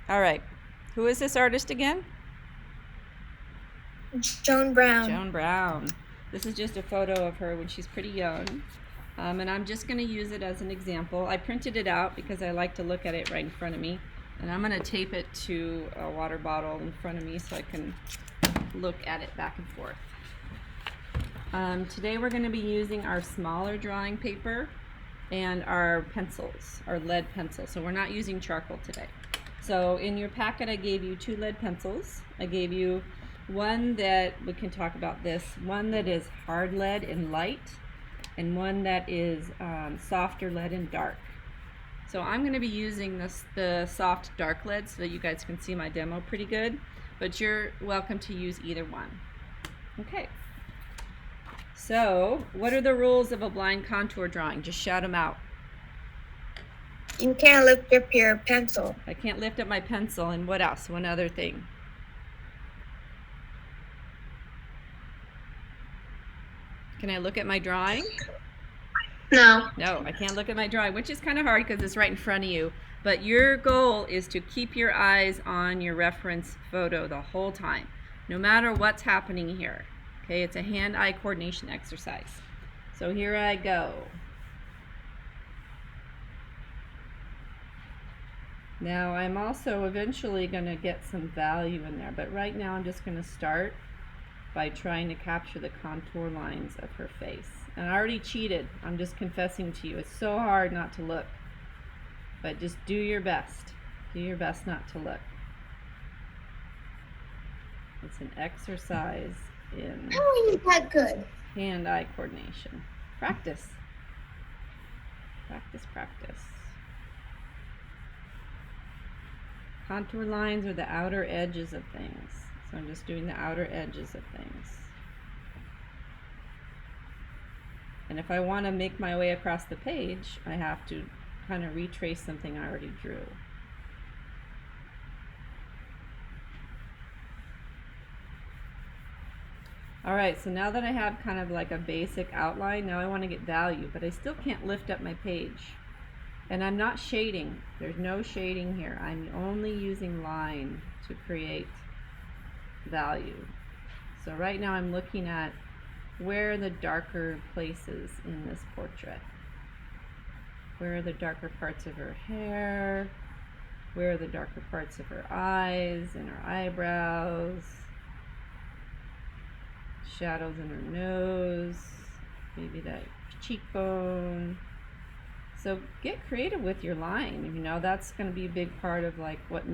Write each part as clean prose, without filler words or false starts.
All right. Who is this artist again? Joan Brown. Joan Brown. This is just a photo of her when she's pretty young. And I'm just going to use it as an example. I printed it out because I like to look at it right in front of me. And I'm going to tape it to a water bottle in front of me so I can look at it back and forth. Today we're going to be using our smaller drawing paper and our pencils, our lead pencils. So we're not using charcoal today. So in your packet I gave you 2 lead pencils. I gave you one that, we can talk about this, one that is hard lead and light, and one that is softer lead and dark. So I'm going to be using the soft dark lead so that you guys can see my demo pretty good, but you're welcome to use either one. Okay. So, what are the rules of a blind contour drawing? Just shout them out. You can't lift up your pencil. I can't lift up my pencil, and what else? One other thing. Can I look at my drawing? No. No, I can't look at my drawing, which is kind of hard because it's right in front of you. But your goal is to keep your eyes on your reference photo the whole time, no matter what's happening here. Okay, it's a hand-eye coordination exercise. So here I go. Now I'm also eventually going to get some value in there, but right now I'm just going to start by trying to capture the contour lines of her face. And I already cheated. I'm just confessing to you. It's so hard not to look. But just do your best. Do your best not to look. It's an exercise in How are you that good? hand-eye coordination. Practice. Practice, practice. Contour lines are the outer edges of things. So I'm just doing the outer edges of things. And if I want to make my way across the page, I have to kind of retrace something I already drew. Alright, so now that I have kind of like a basic outline, now I want to get value, but I still can't lift up my page. And I'm not shading. There's no shading here. I'm only using line to create value. So right now I'm looking at where are the darker places in this portrait. Where are the darker parts of her hair? Where are the darker parts of her eyes and her eyebrows? Shadows in her nose, maybe that cheekbone. So get creative with your line. You know, that's going to be a big part of like what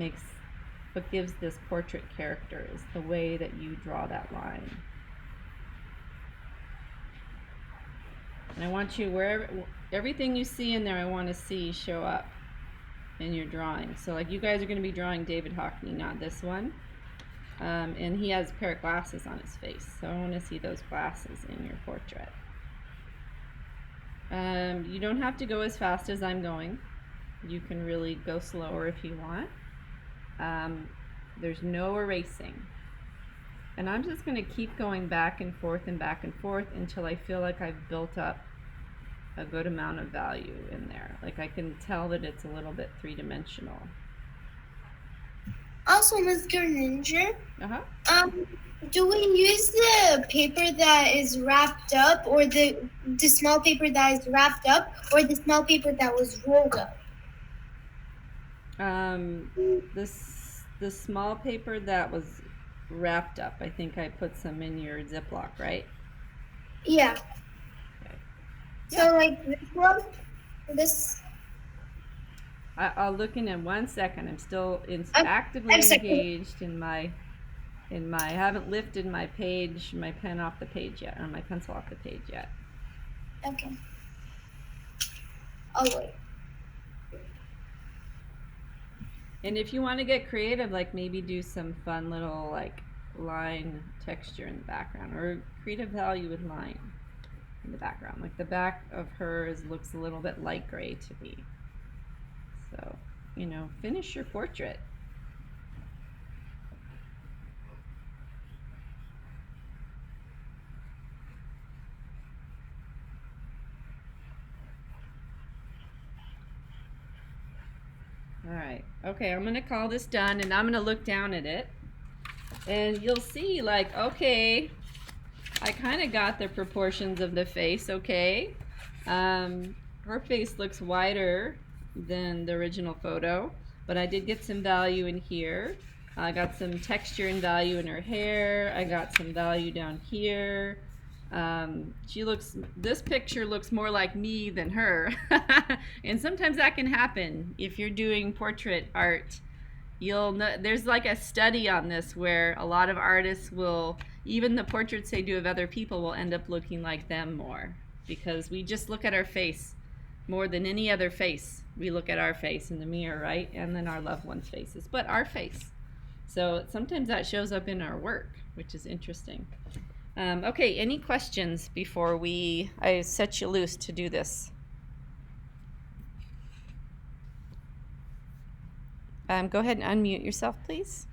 gives this portrait character is the way that you draw that line. And I want you, everything you see in there, I want to see show up in your drawing. So like you guys are going to be drawing David Hockney, not this one. And he has a pair of glasses on his face, so I want to see those glasses in your portrait. You don't have to go as fast as I'm going. You can really go slower if you want. There's no erasing. And I'm just going to keep going back and forth until I feel like I've built up a good amount of value in there. Like I can tell that it's a little bit three-dimensional. Also, Mr. Ninja, do we use the paper that is wrapped up, or the small paper that is wrapped up, or the small paper that was rolled up? The small paper that was wrapped up, I think I put some in your Ziploc, right? Yeah. Okay. So like this one, this. I'll look in 1 second. I'm still actively engaged in my. I haven't lifted my pen off the page yet, or my pencil off the page yet. Okay. I'll wait. And if you want to get creative, like maybe do some fun little like line texture in the background, or creative value with line in the background. Like the back of hers looks a little bit light gray to me. So, you know, finish your portrait. right. Okay, I'm going to call this done, and I'm going to look down at it. And you'll see, like, okay, I kind of got the proportions of the face, okay. Her face looks wider than the original photo, but I did get some value in here. I got some texture and value in her hair. I got some value down here. This picture looks more like me than her. And sometimes that can happen if you're doing portrait art. You'll know, there's like a study on this where a lot of artists will, even the portraits they do of other people will end up looking like them more, because we just look at our face more than any other face. We look at our face in the mirror, right? And then our loved ones' faces, but our face. So sometimes that shows up in our work, which is interesting. Okay, any questions before I set you loose to do this? Go ahead and unmute yourself, please.